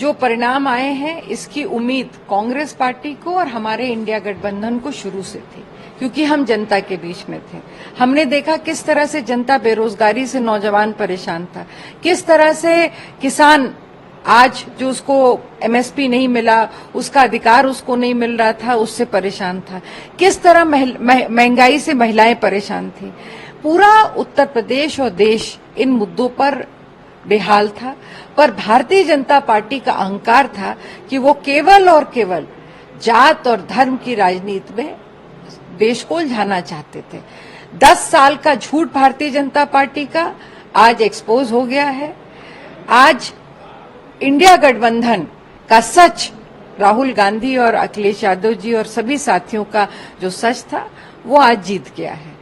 जो परिणाम आए हैं इसकी उम्मीद कांग्रेस पार्टी को और हमारे इंडिया गठबंधन को शुरू से थी, क्योंकि हम जनता के बीच में थे। हमने देखा किस तरह से जनता बेरोजगारी से, नौजवान परेशान था, किस तरह से किसान आज जो उसको एमएसपी नहीं मिला, उसका अधिकार उसको नहीं मिल रहा था, उससे परेशान था, किस तरह महंगाई से महिलाएं परेशान थी। पूरा उत्तर प्रदेश और देश इन मुद्दों पर बेहाल था, पर भारतीय जनता पार्टी का अहंकार था कि वो केवल और केवल जात और धर्म की राजनीति में देश को उलझाना चाहते थे। 10 साल का झूठ भारतीय जनता पार्टी का आज एक्सपोज हो गया है। आज इंडिया गठबंधन का सच, राहुल गांधी और अखिलेश यादव जी और सभी साथियों का जो सच था वो आज जीत गया है।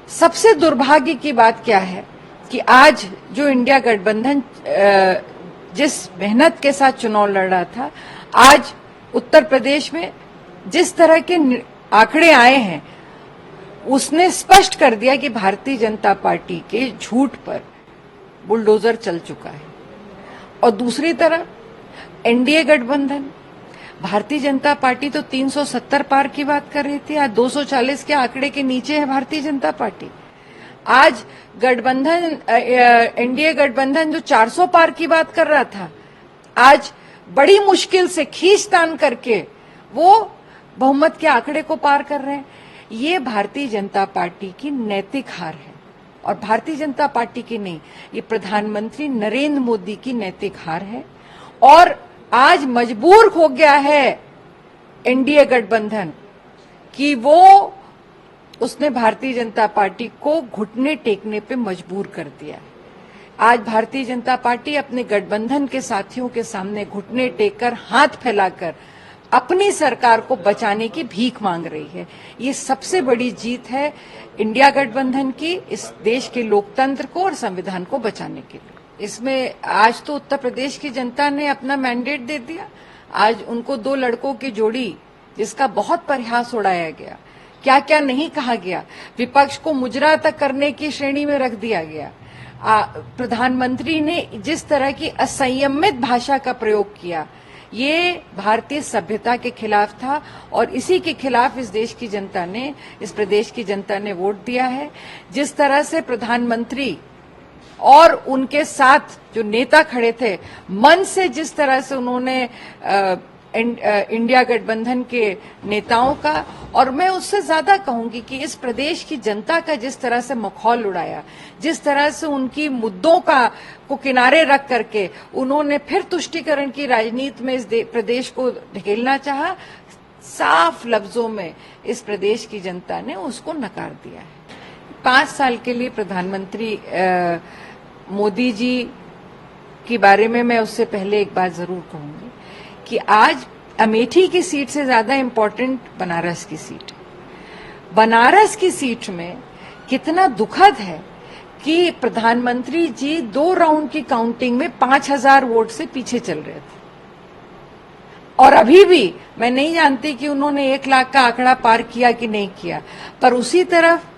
सबसे दुर्भाग्य की बात क्या है कि आज जो इंडिया गठबंधन जिस मेहनत के साथ चुनाव लड़ रहा था, आज उत्तर प्रदेश में जिस तरह के आंकड़े आए हैं उसने स्पष्ट कर दिया कि भारतीय जनता पार्टी के झूठ पर बुलडोजर चल चुका है। और दूसरी तरफ एनडीए गठबंधन, भारतीय जनता पार्टी तो 370 पार की बात कर रही थी, आज 240 के आंकड़े के नीचे है भारतीय जनता पार्टी। आज गठबंधन, एनडीए गठबंधन जो 400 पार की बात कर रहा था, आज बड़ी मुश्किल से खींचतान करके वो बहुमत के आंकड़े को पार कर रहे हैं। ये भारतीय जनता पार्टी की नैतिक हार है, और भारतीय जनता पार्टी की नहीं, ये प्रधानमंत्री नरेंद्र मोदी की नैतिक हार है। और आज मजबूर हो गया है एनडीए गठबंधन कि वो उसने भारतीय जनता पार्टी को घुटने टेकने पे मजबूर कर दिया है। आज भारतीय जनता पार्टी अपने गठबंधन के साथियों के सामने घुटने टेककर, हाथ फैलाकर अपनी सरकार को बचाने की भीख मांग रही है। ये सबसे बड़ी जीत है इंडिया गठबंधन की, इस देश के लोकतंत्र को और संविधान को बचाने के लिए। इसमें आज तो उत्तर प्रदेश की जनता ने अपना मैंडेट दे दिया। आज उनको 2 लड़कों की जोड़ी, जिसका बहुत परिहास उड़ाया गया, क्या क्या नहीं कहा गया, विपक्ष को मुजरा तक करने की श्रेणी में रख दिया गया। प्रधानमंत्री ने जिस तरह की असंयमित भाषा का प्रयोग किया, ये भारतीय सभ्यता के खिलाफ था, और इसी के खिलाफ इस देश की जनता ने, इस प्रदेश की जनता ने वोट दिया है। जिस तरह से प्रधानमंत्री और उनके साथ जो नेता खड़े थे, मन से जिस तरह से उन्होंने इंडिया गठबंधन के नेताओं का, और मैं उससे ज्यादा कहूंगी कि इस प्रदेश की जनता का जिस तरह से मखौल उड़ाया, जिस तरह से उनकी मुद्दों को किनारे रख करके उन्होंने फिर तुष्टीकरण की राजनीति में इस प्रदेश को ढकेलना चाहा, साफ लफ्जों में इस प्रदेश की जनता ने उसको नकार दिया है। 5 साल के लिए प्रधानमंत्री मोदी जी के बारे में मैं उससे पहले एक बात जरूर कहूंगी कि आज अमेठी की सीट से ज्यादा इम्पोर्टेंट बनारस की सीट है। बनारस की सीट में कितना दुखद है कि प्रधानमंत्री जी 2 राउंड की काउंटिंग में 5000 वोट से पीछे चल रहे थे, और अभी भी मैं नहीं जानती कि उन्होंने 1 लाख का आंकड़ा पार किया कि नहीं किया। पर उसी तरफ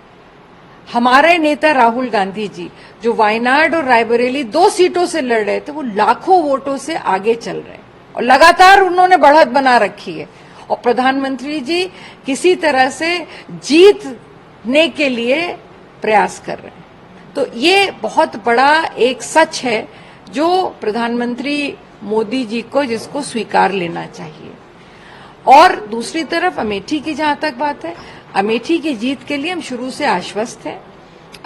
हमारे नेता राहुल गांधी जी, जो वायनाड और रायबरेली 2 सीटों से लड़ रहे थे, वो लाखों वोटों से आगे चल रहे हैं और लगातार उन्होंने बढ़त बना रखी है। और प्रधानमंत्री जी किसी तरह से जीतने के लिए प्रयास कर रहे हैं। तो ये बहुत बड़ा एक सच है जो प्रधानमंत्री मोदी जी को, जिसको स्वीकार लेना चाहिए। और दूसरी तरफ अमेठी की जहां तक बात है, अमेठी की जीत के लिए हम शुरू से आश्वस्त हैं।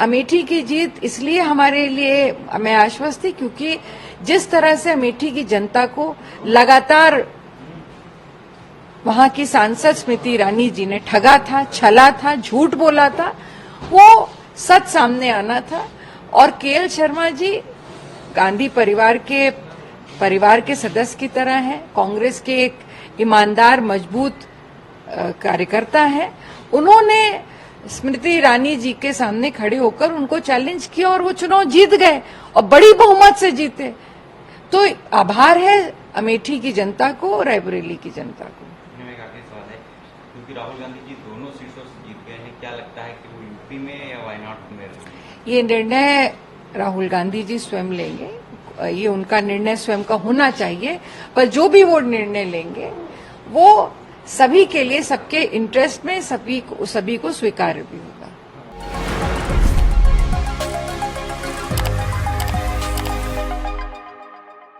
अमेठी की जीत इसलिए हमारे लिए मैं आश्वस्त थी क्योंकि जिस तरह से अमेठी की जनता को लगातार वहां की सांसद स्मृति ईरानी जी ने ठगा था, छला था, झूठ बोला था, वो सच सामने आना था। और केएल शर्मा जी गांधी परिवार के सदस्य की तरह हैं, कांग्रेस के एक ईमानदार मजबूत कार्यकर्ता हैं। उन्होंने स्मृति ईरानी जी के सामने खड़े होकर उनको चैलेंज किया और वो चुनाव जीत गए और बड़ी बहुमत से जीते। तो आभार है अमेठी की जनता को और रायबरेली की जनता को। एक आखिरी सवाल है, क्योंकि राहुल गांधी जी दोनों सीटों से जीत गए हैं, क्या लगता है कि वो यूपी में या वायनाड में? ये निर्णय राहुल गांधी जी स्वयं लेंगे। ये उनका निर्णय स्वयं का होना चाहिए, पर जो भी वो निर्णय लेंगे वो सभी के लिए, सबके इंटरेस्ट में सभी को स्वीकार्य भी हो।